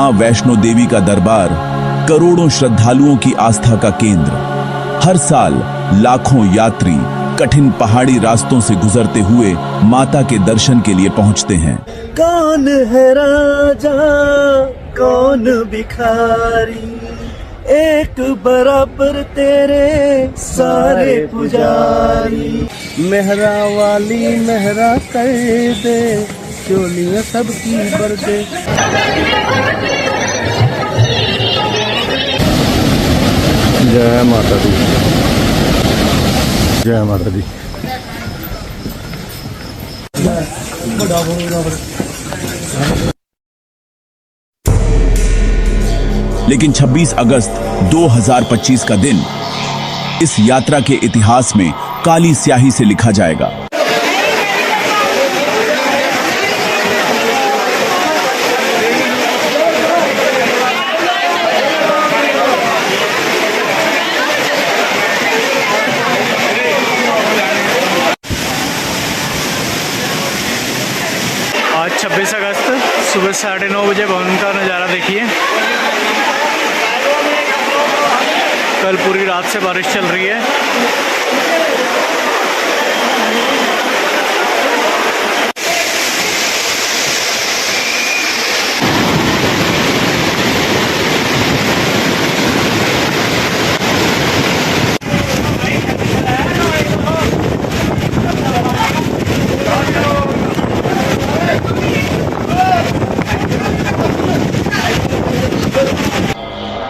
मां वैष्णो देवी का दरबार करोड़ों श्रद्धालुओं की आस्था का केंद्र। हर साल लाखों यात्री कठिन पहाड़ी रास्तों से गुजरते हुए माता के दर्शन के लिए पहुंचते हैं। कौन है राजा कौन भिखारी, एक बराबर तेरे सारे पुजारी। मेहरा वाली मेहरा कर दे, चोलियां सबकी भर दे। जय माता दी, जय माता दी। लेकिन 26 अगस्त 2025 का दिन इस यात्रा के इतिहास में काली स्याही से लिखा जाएगा। आज 26 अगस्त सुबह 9:30 बजे भवन का नज़ारा देखिए। कल पूरी रात से बारिश चल रही है।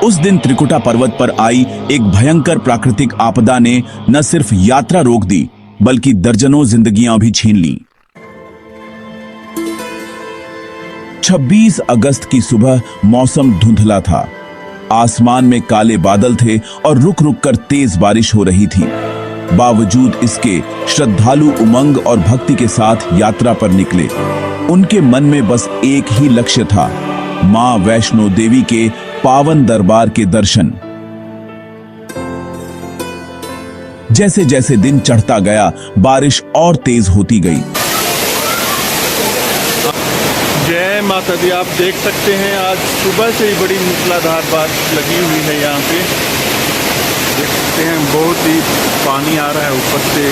उस दिन त्रिकुटा पर्वत पर आई एक भयंकर प्राकृतिक आपदा ने न सिर्फ यात्रा रोक दी बल्कि दर्जनों जिंदगियां भी छीन लीं। 26 अगस्त की सुबह मौसम धुंधला था। आसमान में काले बादल थे और रुक रुक कर तेज बारिश हो रही थी। बावजूद इसके श्रद्धालु उमंग और भक्ति के साथ यात्रा पर निकले। उनके मन में बस एक ही लक्ष्य था, मां वैष्णो देवी के पावन दरबार के दर्शन। जैसे जैसे दिन चढ़ता गया बारिश और तेज होती गई। जय माता दी। आप देख सकते हैं आज सुबह से ही बड़ी मूसलाधार बारिश लगी हुई है। यहाँ पे देख सकते हैं बहुत ही पानी आ रहा है ऊपर से।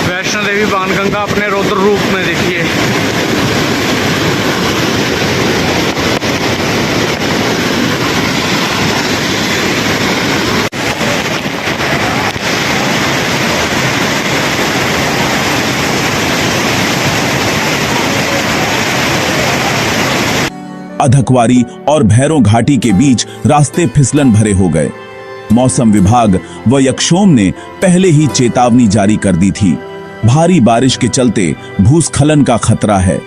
वैष्णो देवी बाणगंगा अपने रौद्र रूप में देखिए। अधकवारी और भैरों घाटी के बीच रास्ते फिसलन भरे हो गए। मौसम विभाग व यक्षोम ने पहले ही चेतावनी जारी कर दी थी, भारी बारिश के चलते भूस्खलन का खतरा है।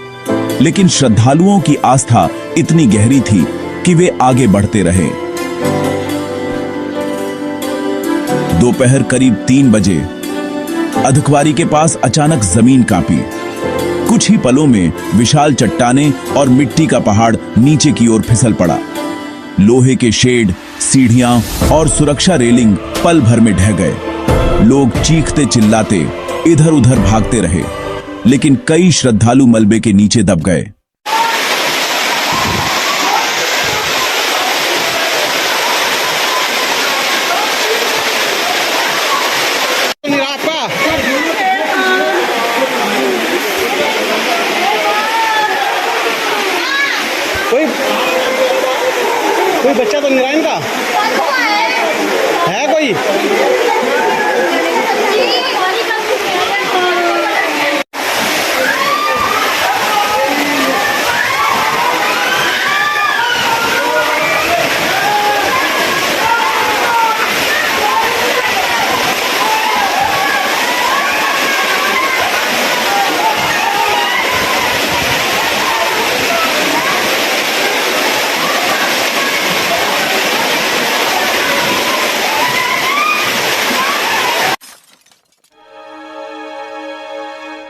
लेकिन श्रद्धालुओं की आस्था इतनी गहरी थी कि वे आगे बढ़ते रहे। दोपहर करीब 3 बजे अधकवारी के पास अचानक जमीन कांपी। कुछ ही पलों में विशाल चट्टानें और मिट्टी का पहाड़ नीचे की ओर फिसल पड़ा। लोहे के शेड, सीढ़ियां और सुरक्षा रेलिंग पल भर में ढह गए। लोग चीखते चिल्लाते इधर उधर भागते रहे, लेकिन कई श्रद्धालु मलबे के नीचे दब गए। कोई बच्चा तो निरायन का है कोई?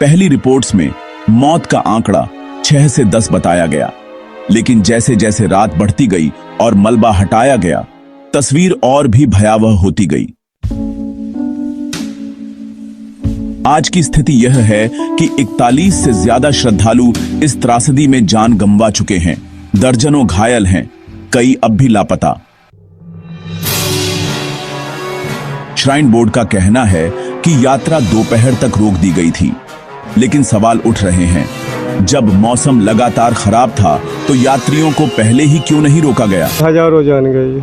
पहली रिपोर्ट्स में मौत का आंकड़ा 6 से 10 बताया गया, लेकिन जैसे जैसे रात बढ़ती गई और मलबा हटाया गया, तस्वीर और भी भयावह होती गई। आज की स्थिति यह है कि 41 से ज्यादा श्रद्धालु इस त्रासदी में जान गंवा चुके हैं, दर्जनों घायल हैं, कई अब भी लापता। श्राइन बोर्ड का कहना है कि यात्रा दोपहर तक रोक दी गई थी, लेकिन सवाल उठ रहे हैं, जब मौसम लगातार खराब था तो यात्रियों को पहले ही क्यों नहीं रोका गया? हजारों जान गई,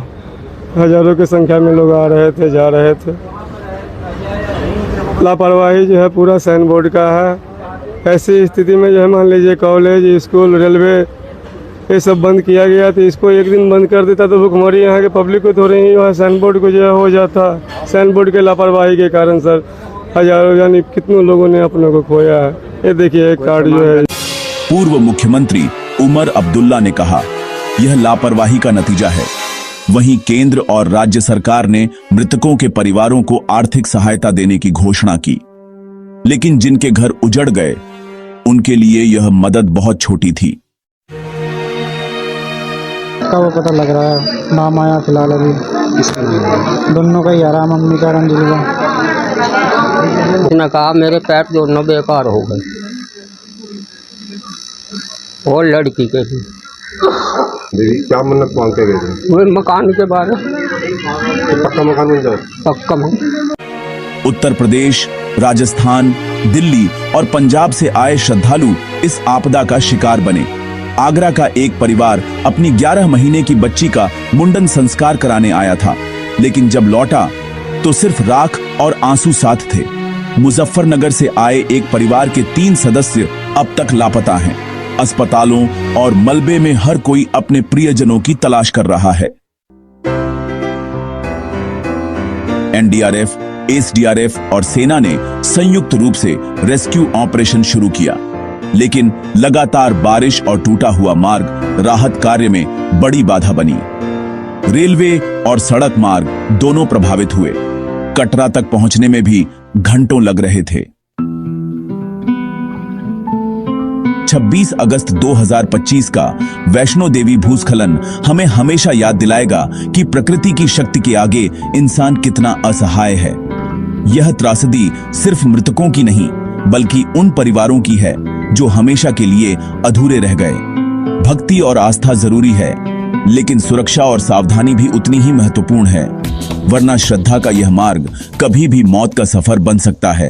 हजारों की संख्या में लोग आ रहे थे, जा रहे थे। लापरवाही जो है पूरा साइन बोर्ड का है। ऐसी स्थिति में जो है मान लीजिए कॉलेज, स्कूल, रेलवे ये सब बंद किया गया, तो इसको एक दिन बंद कर देता तो भुखमरी यहाँ के पब्लिक को थोड़ी ही वहाँ साइन बोर्ड को जो है हो जाता। साइन बोर्ड के लापरवाही के कारण सर हजारों यानी कितनों लोगों ने अपनों को खोया है। ये देखिए एक कार्ड जो है। पूर्व मुख्यमंत्री उमर अब्दुल्ला ने कहा, यह लापरवाही का नतीजा है। वहीं केंद्र और राज्य सरकार ने मृतकों के परिवारों को आर्थिक सहायता देने की घोषणा की, लेकिन जिनके घर उजड़ गए उनके लिए यह मदद बहुत छोटी थी। का वो पता लग रहा है, नाम आया फिलहाल अभी दोनों का ही आ रहा, मम्मी का रंजील का। उसने कहा मेरे पैर दोनों बेकार हो गए, और लड़की के लिए दीदी क्या मन्नत मांग के गए थे? वो मकान के बारे में, पक्का मकान मिल जाए। पक्का मकान। उत्तर प्रदेश, राजस्थान, दिल्ली और पंजाब से आए श्रद्धालु इस आपदा का शिकार बने। आगरा का एक परिवार अपनी 11 महीने की बच्ची का मुंडन संस्कार कराने आया था, लेकिन जब लौटा तो सिर्फ राख और आंसू साथ थे। मुजफ्फरनगर से आए एक परिवार के 3 सदस्य अब तक लापता हैं। अस्पतालों और मलबे में हर कोई अपने प्रियजनों की तलाश कर रहा है। एनडीआरएफ, एसडीआरएफ और सेना ने संयुक्त रूप से रेस्क्यू ऑपरेशन शुरू किया, लेकिन लगातार बारिश और टूटा हुआ मार्ग राहत कार्य में बड़ी बाधा बनी। रेलवे और सड़क मार्ग दोनों प्रभावित हुए। कटरा तक पहुंचने में भी घंटों लग रहे थे। 26 अगस्त 2025 का वैष्णो देवी भूस्खलन हमें हमेशा याद दिलाएगा कि प्रकृति की शक्ति के आगे इंसान कितना असहाय है। यह त्रासदी सिर्फ मृतकों की नहीं, बल्कि उन परिवारों की है जो हमेशा के लिए अधूरे रह गए। भक्ति और आस्था जरूरी है, लेकिन सुरक्षा और सावधानी भी उतनी ही महत्वपूर्ण है, वरना श्रद्धा का यह मार्ग कभी भी मौत का सफर बन सकता है।